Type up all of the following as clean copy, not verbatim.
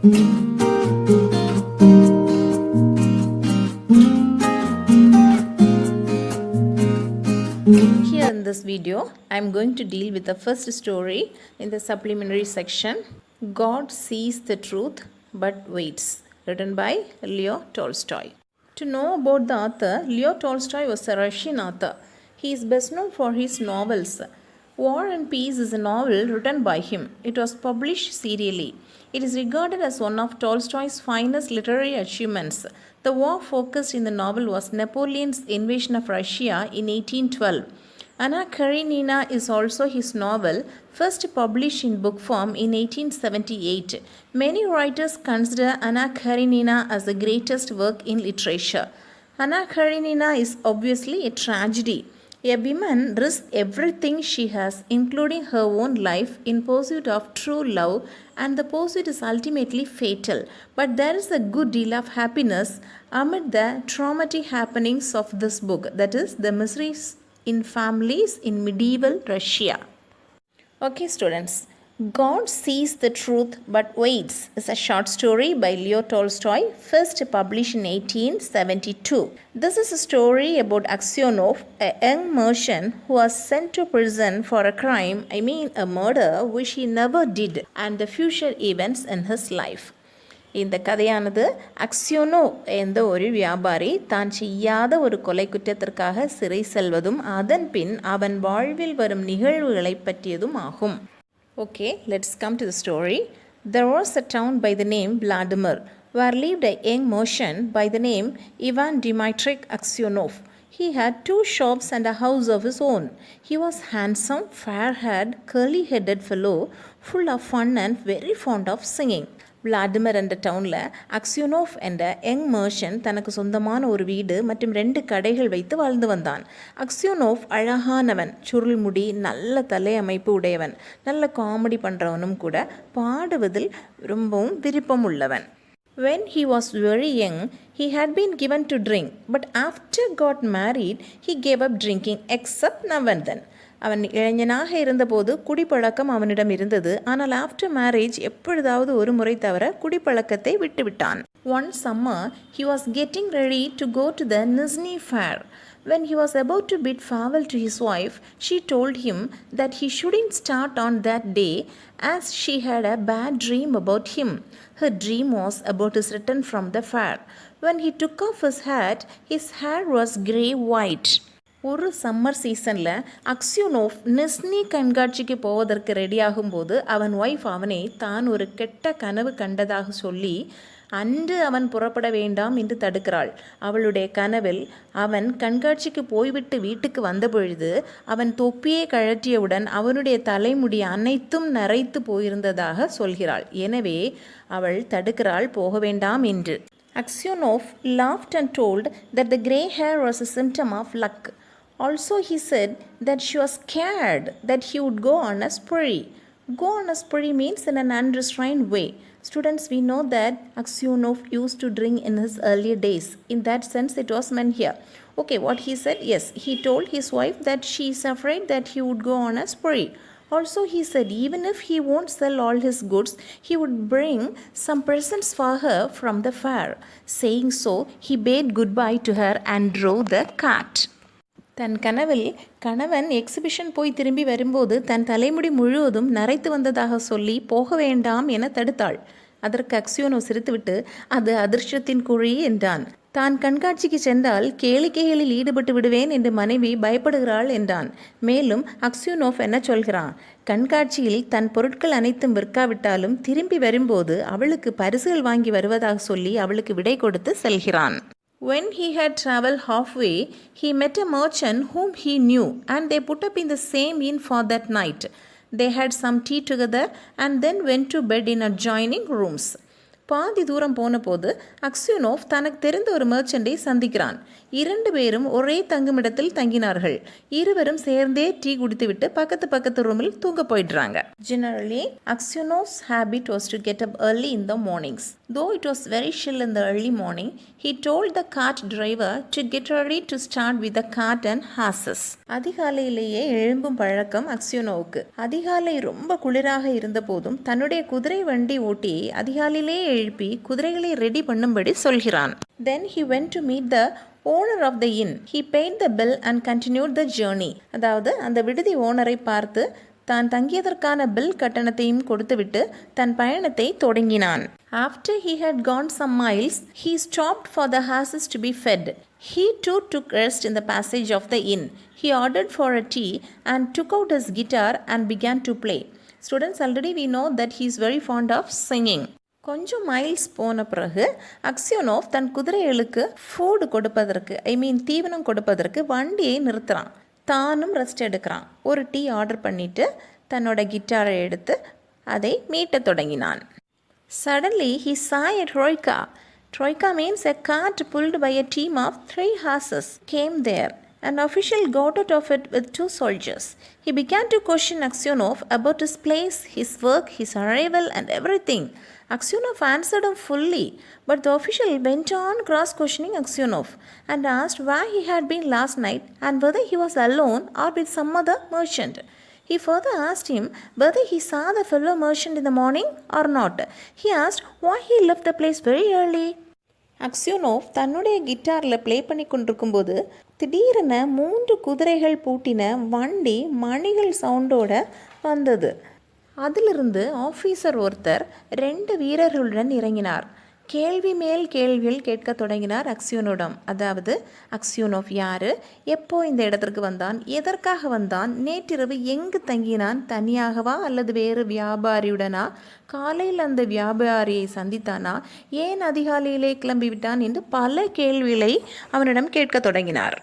Here in this video, I am going to deal with the first story in the supplementary section. God sees the truth but waits, written by Leo Tolstoy. To know about the author, Leo Tolstoy was a Russian author. He is best known for his novels. War and Peace is a novel written by him. It was published serially. It is regarded as one of Tolstoy's finest literary achievements. The war focused in the novel was Napoleon's invasion of Russia in 1812. Anna Karenina is also his novel, first published in book form in 1878. Many writers consider Anna Karenina as the greatest work in literature. Anna Karenina is obviously a tragedy. A woman risks everything she has, including her own life, in pursuit of true love, and the pursuit is ultimately fatal. But there is a good deal of happiness amid the traumatic happenings of this book, that is, the miseries in families in medieval Russia. Okay, students. God Sees the Truth But Waits is a short story by Leo Tolstoy, first published in 1872. This is a story about Aksionov, a young merchant who was sent to prison for a crime, a murder which he never did, and the future events in his life. இந்த கதையானது அக்சியோனோ என்ற ஒரு வியாபாரி தான் செய்யாத ஒரு கொலை குற்றத்திற்காக சிறை செல்வதும் அதன் பின் அவன் வாழ்வில் வரும் நிகழ்வுகளை பற்றியதும் ஆகும். Okay, let's come to the story. There was a town by the name Vladimir, where lived a young merchant by the name Ivan Dmitryich Aksionov. He had 2 shops and a house of his own. He was handsome, fair-haired, curly-headed fellow, full of fun and very fond of singing. Vladimir என்ற டவுனில் அக்சியோனோஃப் என்ற young மர்ஷன் தனக்கு சொந்தமான ஒரு வீடு மற்றும் 2 கடைகள் வைத்து வாழ்ந்து வந்தான். அக்சியோனோஃப் அழகானவன், சுருள்முடி, நல்ல தலை அமைப்பு உடையவன், நல்ல காமெடி பண்ணுறவனும் கூட, பாடுவதில் ரொம்பவும் விருப்பம் உள்ளவன். When he was very young, he had been given to drink, but after got married, he gave up drinking except now and then. அவன் இளைஞனாக இருந்தபோது குடிப்பழக்கம் அவனிடம் இருந்தது. ஆனால் ஆஃப்டர் மேரேஜ் எப்பொழுதாவது ஒரு முறை தவிர குடிப்பழக்கத்தை விட்டுவிட்டான். One summer, he was getting ready to go to the Nizhny fair. When he was about to bid farewell to his wife, she told him that he shouldn't start on that day as she had a bad dream about him. Her dream was about his return from the fair. When he took off his hat, his hair was grey-white. ஒரு summer சீசனில் அக்சியோனோஃப் Nizhny கண்காட்சிக்கு போவதற்கு ரெடியாகும்போது அவன் wife அவனை தான் ஒரு கெட்ட கனவு கண்டதாக சொல்லி அன்று அவன் புறப்பட வேண்டாம் என்று தடுக்கிறாள். அவளுடைய கனவில் அவன் கண்காட்சிக்கு போய்விட்டு வீட்டுக்கு வந்தபொழுது அவன் தொப்பியை கழற்றியவுடன் அவனுடைய தலைமுடி அனைத்தும் நரைத்து போயிருந்ததாக சொல்கிறாள். எனவே அவள் தடுக்கிறாள் போக வேண்டாம் என்று. Aksionov laughed and told that the grey hair was a symptom of luck. Also, he said that she was scared that he would go on a spree. Go on a spree means in an unrestrained way. Students, we know that Aksionov used to drink in his earlier days. In that sense, it was meant here. Okay, what he said? Yes, he told his wife that she is afraid that he would go on a spree. Also, he said even if he won't sell all his goods, he would bring some presents for her from the fair. Saying so, he bade goodbye to her and drove the cart. தன் கனவில் கணவன் exhibition போய் திரும்பி வரும்போது தன் தலைமுடி முழுவதும் நரைத்து வந்ததாக சொல்லி போக வேண்டாம் என தடுத்தாள். அதற்கு அக்சியோனோ சிரித்துவிட்டு அது அதிர்ஷ்டத்தின் குழி என்றான். தான் கண்காட்சிக்கு சென்றால் கேளிக்கைகளில் ஈடுபட்டு விடுவேன் என்று மனைவி பயப்படுகிறாள் என்றான். மேலும் அக்சியோனோஃப் என்ன சொல்கிறான்? கண்காட்சியில் தன் பொருட்கள் அனைத்தும் விற்காவிட்டாலும் திரும்பி வரும்போது அவளுக்கு பரிசுகள் வாங்கி வருவதாக சொல்லி அவளுக்கு விடை கொடுத்து செல்கிறான். When he had travelled halfway, he met a merchant whom he knew, and they put up in the same inn for that night. They had some tea together and then went to bed in adjoining rooms. பாதி தூரம் போன போது அக்சியோனோஃப் தனக்கு தெரிந்த ஒரு மர்ச்சண்டை சந்திக்கிறான். இரண்டு பேரும் ஒரே தங்குமிடத்தில் தங்கினார்கள். இருவரும் சேர்ந்தே டீ குடித்துவிட்டு பக்கத்து பக்கத்து ரூமில் தூங்க போயிடுறாங்க. Generally, Aksionov's habit was to get up early in the mornings. Though it was very chill in the early morning, he told the cart driver to get ready to start with the cart and horses. அதிகாலையிலேயே எழும்பும் பழக்கம் அக்சியோனோவுக்கு. அதிகாலை ரொம்ப குளிராக இருந்த போதும் தன்னுடைய குதிரை வண்டி ஓட்டி அதிகாலையிலே எழுப்பி குதிரைகளை ரெடி பண்ணும்படி சொல்கிறான். Then he went to meet the owner of the inn. He paid the bill and continued the journey. அதாவது அந்த விடுதி ஓனரை பார்த்து தான் தங்கியதற்கான பில் கட்டணத்தையும் கொடுத்துவிட்டு தன் பயணத்தை தொடங்கினான். After he had gone some miles, he stopped for the horses to be fed. He too took rest in the passage of the inn. He ordered for a tea and took out his guitar and began to play. Students, already we know that he is very fond of singing. கொஞ்சம் miles போன பிறகு அக்சியோனோவ் தன் குதிரைகளுக்கு food கொடுப்பதற்கு தீவனம் கொடுப்பதற்கு வண்டியை நிறுத்துகிறான். தானும் rest எடுக்கிறான். ஒரு டீ ஆர்டர் பண்ணிவிட்டு தன்னோட கிட்டாரை எடுத்து அதை மீட்ட தொடங்கினான். Suddenly he saw a troika. Troika means a cart pulled by a team of 3 horses came there. An official got out of it with 2 soldiers. He began to question Aksionov about his place, his work, his arrival and everything. Aksionov answered him fully, but the official went on cross-questioning Aksionov and asked where he had been last night and whether he was alone or with some other merchant. He further asked him whether he saw the fellow merchant in the morning or not. He asked why he left the place very early. அக்சியோனோவ் தன்னுடைய கிட்டாரில் play பண்ணி கொண்டிருக்கும்போது திடீரென 3 குதிரைகள் பூட்டின வண்டி மணிகள் சவுண்டோட வந்தது. அதிலிருந்து officer ஒருத்தர் 2 வீரர்களுடன் இறங்கினார். கேள்வி மேல் கேள்விகள் கேட்க தொடங்கினார் அக்சியோனோடம். அதாவது அக்சியோனோவ் யார், எப்போ இந்த இடத்திற்கு வந்தான், எதற்காக வந்தான், நேற்றிரவு எங்கு தங்கினான், தனியாகவா அல்லது வேறு வியாபாரியுடனா, காலையில் அந்த வியாபாரியை சந்தித்தானா, ஏன் அதிகாலையிலே கிளம்பிவிட்டான் என்று பல கேள்விகளை அவனிடம் கேட்க தொடங்கினார்.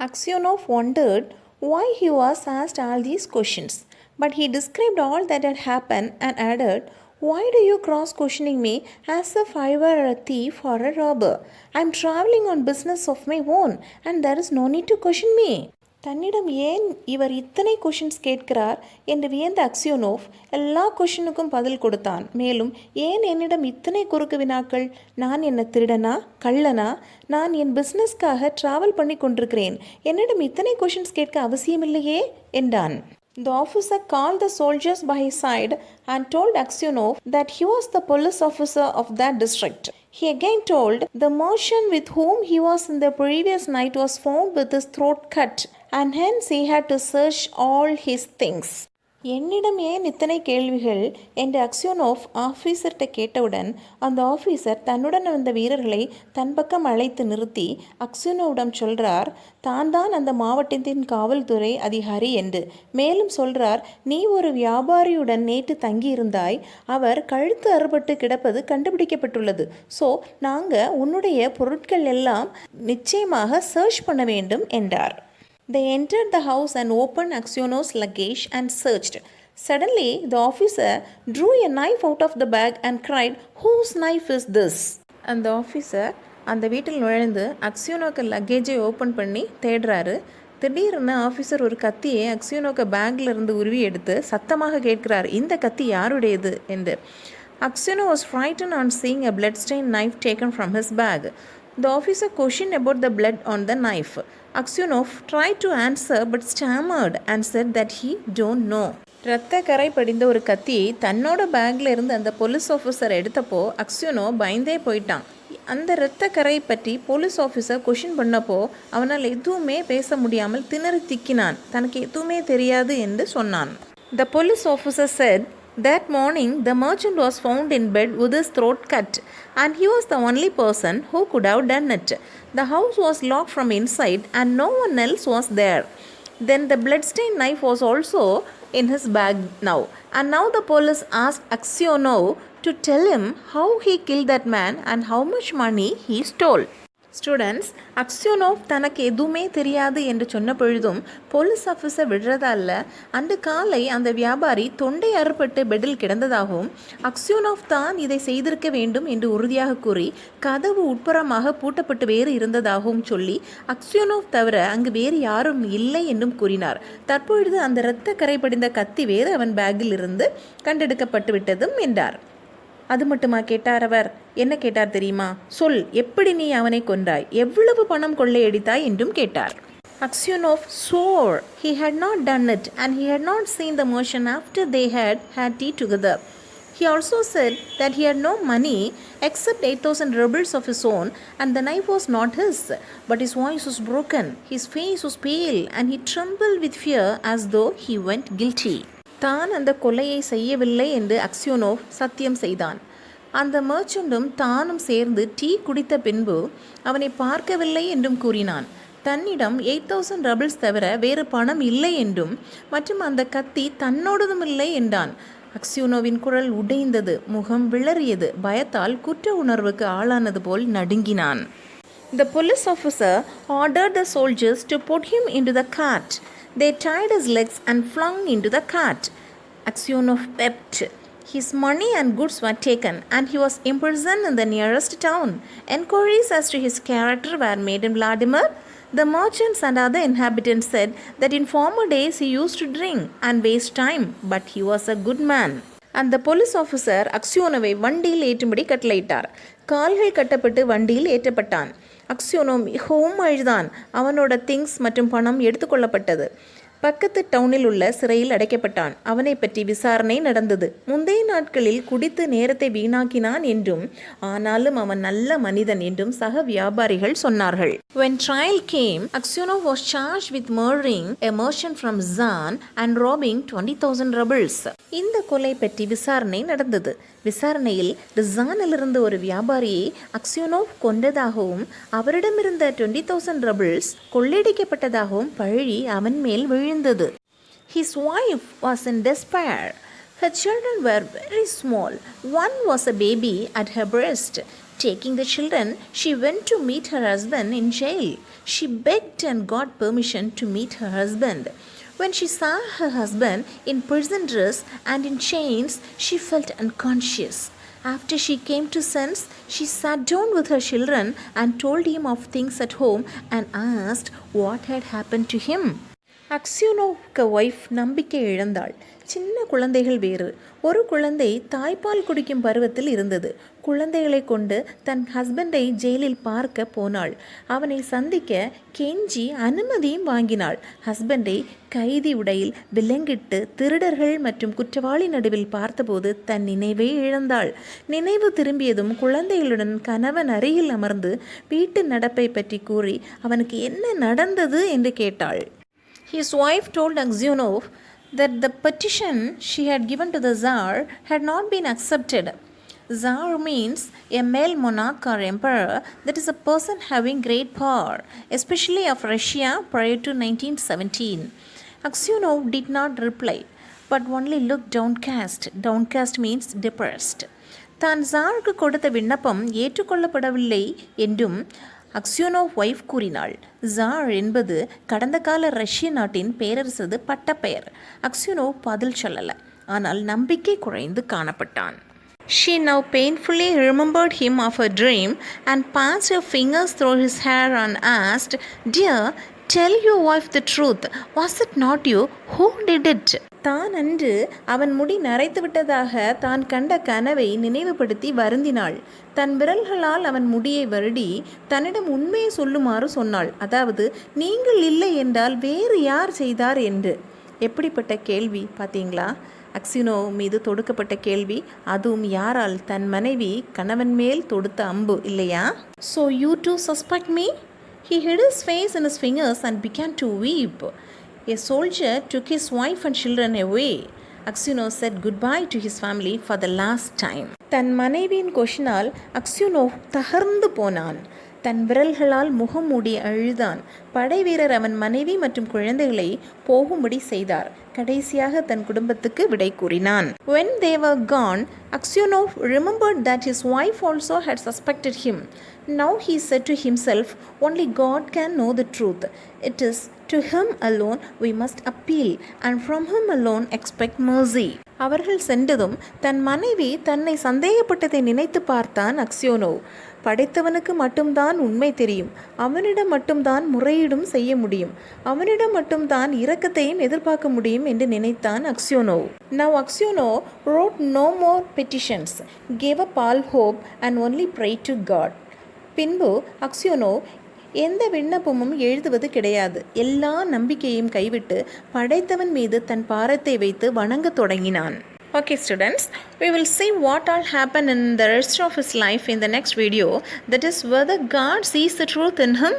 அக்சியோனோவ் wondered why he was asked all these questions, but he described all that had happened and added, "Why do you cross-questioning me as if I were a thief or a robber? I am traveling on business of my own and there is no need to question me." தன்னிடம் ஏன் இவர் இத்தனை questions கேட்கிறார் என்று வியந்த அக்சியோனோவ் எல்லா கொஷினுக்கும் பதில் கொடுத்தான். மேலும் ஏன் என்னிடம் இத்தனை குறுக்கு வினாக்கள், நான் என்ன திருடனா, கள்ளனா, நான் என் பிஸ்னஸ்க்காக ட்ராவல் பண்ணி கொண்டிருக்கிறேன், என்னிடம் இத்தனை கொஷின்ஸ் கேட்க அவசியமில்லையே என்றான். The officer called the soldiers by his side and told Aksionov that he was the police officer of that district. He again told the merchant with whom he was in the previous night was found with his throat cut and hence he had to search all his things. என்னிடம் ஏன் இத்தனை கேள்விகள் என்று அக்சியோனோவ் ஆஃபீஸர்கிட்ட கேட்டவுடன் அந்த officer தன்னுடன் வந்த வீரர்களை தன் பக்கம் அழைத்து நிறுத்தி அக்சியோனோவிடம் சொல்கிறார், தான் அந்த மாவட்டத்தின் காவல்துறை அதிகாரி என்று. மேலும் சொல்கிறார், நீ ஒரு வியாபாரியுடன் நேற்று தங்கியிருந்தாய், அவர் கழுத்து அறுபட்டு கிடப்பது கண்டுபிடிக்கப்பட்டுள்ளது. ஸோ நாங்கள் உன்னுடைய பொருட்கள் எல்லாம் நிச்சயமாக சர்ச் பண்ண வேண்டும் என்றார். They entered the house and opened Aksionov's luggage and searched. Suddenly, the officer drew a knife out of the bag and cried, "Whose knife is this?" அந்த ஆஃபீஸர் அந்த வீட்டில் நுழைந்து அக்சியோனோக்கு லக்கேஜை ஓப்பன் பண்ணி தேடுறாரு. திடீர்னு ஆஃபீஸர் ஒரு கத்தியை அக்சியோனோக்கு பேக்கில் இருந்து உருவி எடுத்து சத்தமாக கேட்கிறார், இந்த கத்தி யாருடையது என்று. Aksionov was frightened on seeing a blood-stained knife taken from his bag. The officer questioned about the blood on the knife. Aksionov tried to answer but stammered and said that he don't know. இரத்த கரை படிந்த ஒரு கத்தியை தன்னோட பேக்கில் இருந்து அந்த police officer எடுத்தப்போ அக்சியோனோ பயந்தே போயிட்டான். அந்த இரத்த கரை பற்றி போலீஸ் ஆஃபீஸர் கொஷின் பண்ணப்போ அவனால் எதுவுமே பேச முடியாமல் திணறி திக்கினான். தனக்கு எதுவுமே தெரியாது என்று சொன்னான். The police officer said, "That morning, the merchant was found in bed with his throat cut, and he was the only person who could have done it. The house was locked from inside, and no one else was there. Then the bloodstained knife was also in his bag now. And now the police asked Aksionov to tell him how he killed that man and how much money he stole." Students, Aksyonov தனக்கு எதுவுமே தெரியாது என்று சொன்ன பொழுதும் police officer விடுறதால அன்று காலை அந்த வியாபாரி தொண்டை அறுபட்டு பெட்டில் கிடந்ததாகவும் அக்ஸ்யோனோவ் தான் இதை செய்திருக்க வேண்டும் என்று உறுதியாக கூறி கதவு உட்புறமாக பூட்டப்பட்டு வேறு இருந்ததாகவும் சொல்லி அக்ஸ்யோனோவ் தவிர அங்கு வேறு யாரும் இல்லை என்றும் கூறினார். தற்பொழுது அந்த இரத்த கரை படிந்த கத்தி வேறு அவன் பேக்கில் இருந்து கண்டெடுக்கப்பட்டு விட்டதும் என்றார். அது மட்டுமா கேட்டார் அவர். என்ன கேட்டார் தெரியுமா? சொல், எப்படி நீ அவனை கொன்றாய், எவ்வளவு பணம் கொள்ளையடித்தாய் என்றும் கேட்டார். Aksyonov swore he had not done it and he had not seen the merchant after they had had tea together. He also said that he had no money except 8,000 rubles of his own and the knife was not his, but his voice was broken, his face was pale and he trembled with fear as though he went guilty. தான் அந்த கொலையை செய்யவில்லை என்று அக்ஸ்யோனோவ் சத்தியம் செய்தான். அந்த மர்ச்சண்டும் தானும் சேர்ந்து டீ குடித்த பின்பு அவனை பார்க்கவில்லை என்றும் கூறினான். தன்னிடம் 8,000 ரபிள்ஸ் தவிர வேறு பணம் இல்லை என்றும் மற்றும் அந்த கத்தி தன்னோடதும் இல்லை என்றான். அக்ஸ்யோனோவின் குரல் உடைந்தது, முகம் விளறியது, பயத்தால் குற்ற உணர்வுக்கு ஆளானது போல் நடுங்கினான். The police officer ordered the soldiers to put him into the cart. They tied his legs and flung into the cart. Aksyonov wept. His money and goods were taken and he was imprisoned in the nearest town. Enquiries as to his character were made in Vladimir. The merchants and other inhabitants said that in former days he used to drink and waste time, but he was a good man. அந்த police officer அக்ஸ்யோனோவை வண்டியில் ஏற்றும்படி கட்டளையிட்டார். கால்கள் கட்டப்பட்டு வண்டியில் ஏற்றப்பட்டான். அக்ஸ்யோனோ மிகவும் அழுதான். அவனோட things மற்றும் பணம் எடுத்துக்கொள்ளப்பட்டது. பக்கத்து டவுனில் உள்ள சிறையில் அடைக்கப்பட்டான். அவனை பற்றி விசாரணை நடந்தது. முந்தைய நாட்களில் குடித்து நேரத்தை வீணாக்கினான் என்றும் ஆனாலும் அவன் நல்ல மனிதன் என்றும் சக வியாபாரிகள் சொன்னார்கள். When trial came, Aksyonov was charged with murdering a merchant from Zan and robbing 20,000 rubles. இந்த கொலை பற்றி விசாரணை நடந்தது. விசாரணையில் ரிசானிலிருந்து ஒரு வியாபாரியை அக்ஸ்யோனோவ் கொன்றதாகவும் அவரிடமிருந்த 20,000 ரபிள்ஸ் கொள்ளையடிக்கப்பட்டதாகவும் பழி அவன் மேல் விழுந்தது. His wife was in despair. Her children were very small. One was a baby at her breast. Taking the children, she went to meet her husband in jail. She begged and got permission to meet her husband. When she saw her husband in prison dress and in chains, she felt unconscious. After she came to sense, she sat down with her children and told him of things at home and asked what had happened to him. அக்ஸ்யோனோவுக்கு wife நம்பிக்கை இழந்தாள். சின்ன குழந்தைகள் வேறு. ஒரு குழந்தை தாய்ப்பால் குடிக்கும் பருவத்தில் இருந்தது. குழந்தைகளை கொண்டு தன் ஹஸ்பண்டை ஜெயிலில் பார்க்க போனாள். அவனை சந்திக்க கெஞ்சி அனுமதியும் வாங்கினாள். ஹஸ்பண்டை கைதி உடையில் விலங்கிட்டு திருடர்கள் மற்றும் குற்றவாளி நடுவில் பார்த்தபோது தன் நினைவை இழந்தாள். நினைவு திரும்பியதும் குழந்தைகளுடன் கணவன் அருகில் அமர்ந்து வீட்டு நடப்பை பற்றி கூறி அவனுக்கு என்ன நடந்தது என்று கேட்டாள். His wife told Aksyonov that the petition she had given to the Tsar had not been accepted. Tsar means a male monarch or emperor, that is a person having great power, especially of Russia prior to 1917. Aksyonov did not reply, but only looked downcast. Downcast means depressed. தான் ஜாருக்கு கொடுத்த விண்ணப்பம் ஏற்றுக்கொள்ளப்படவில்லை என்றும் அக்ஸ்யோனோவ் wife கூறினாள். Jar என்பது கடந்த கால ரஷ்ய நாட்டின் பேரரசது பட்டப்பெயர். அக்ஸ்யோனோவ் பதில் சொல்லல, ஆனால் நம்பிக்கை குறைந்து காணப்பட்டான். She now painfully remembered him of her dream and passed her fingers through his hair and asked, "Dear, tell your wife the truth. Was it not you? Who did it?" தான் அன்று அவன் முடி நரைத்து விட்டதாக தான் கண்ட கனவை நினைவுபடுத்தி வருந்தினாள். தன் விரல்களால் அவன் முடியை வருடி தன்னிடம் உண்மையை சொல்லுமாறு சொன்னாள். அதாவது, நீங்கள் இல்லை என்றால் வேறு யார் செய்தார் என்று. எப்படிப்பட்ட கேள்வி பார்த்தீங்களா? அக்ஸ்யோனோவ் மீது தொடுக்கப்பட்ட கேள்வி, அதுவும் யாரால்? தன் மனைவி கணவன் மேல் தொடுத்த அம்பு இல்லையா? So you too suspect me? He hid his face in his fingers and began to weep. A soldier took his wife and children away. Aksyonov said goodbye to his family for the last time. தன் மனைவியின் கொஷினால் அக்ஸ்யோனோவ் தகர்ந்து போனான். தன் விரல்களால் முகம் மூடி அழுதான். படைவீரர் அவன் மனைவி மற்றும் குழந்தைகளை போகும்படி செய்தார். கடைசியாக தன் குடும்பத்துக்கு விடை கூறினான். When they were gone, Aksionov remembered that his wife also had suspected him. Now he said to himself, only God can know the truth. It is to him alone we must appeal, and from him alone expect mercy. அவர்கள் சென்றதும் தன் மனைவி தன்னை சந்தேகப்பட்டதை நினைத்து பார்த்தான் அக்சியோனோவ். படைத்தவனுக்கு மட்டும்தான் உண்மை தெரியும். அவனிடம் மட்டும்தான் முறையீடும் செய்ய முடியும். அவனிடம் மட்டும்தான் இரக்கத்தையும் எதிர்பார்க்க முடியும் என்று நினைத்தான் அக்சியோனோவ். Now Aksionov wrote no more petitions, gave up all hope and only prayed to God. பின்பு அக்சியோனோவ் எந்த விண்ணப்பமும் எழுதுவது கிடையாது. எல்லா நம்பிக்கையும் கைவிட்டு படைத்தவன் மீது தன் பாரத்தை வைத்து வணங்கத் தொடங்கினான். Okay students, we will see what all happened in the rest of his life in the next video. That is whether God sees the truth in him,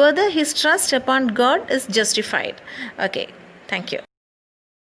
whether his trust upon God is justified. Okay, thank you.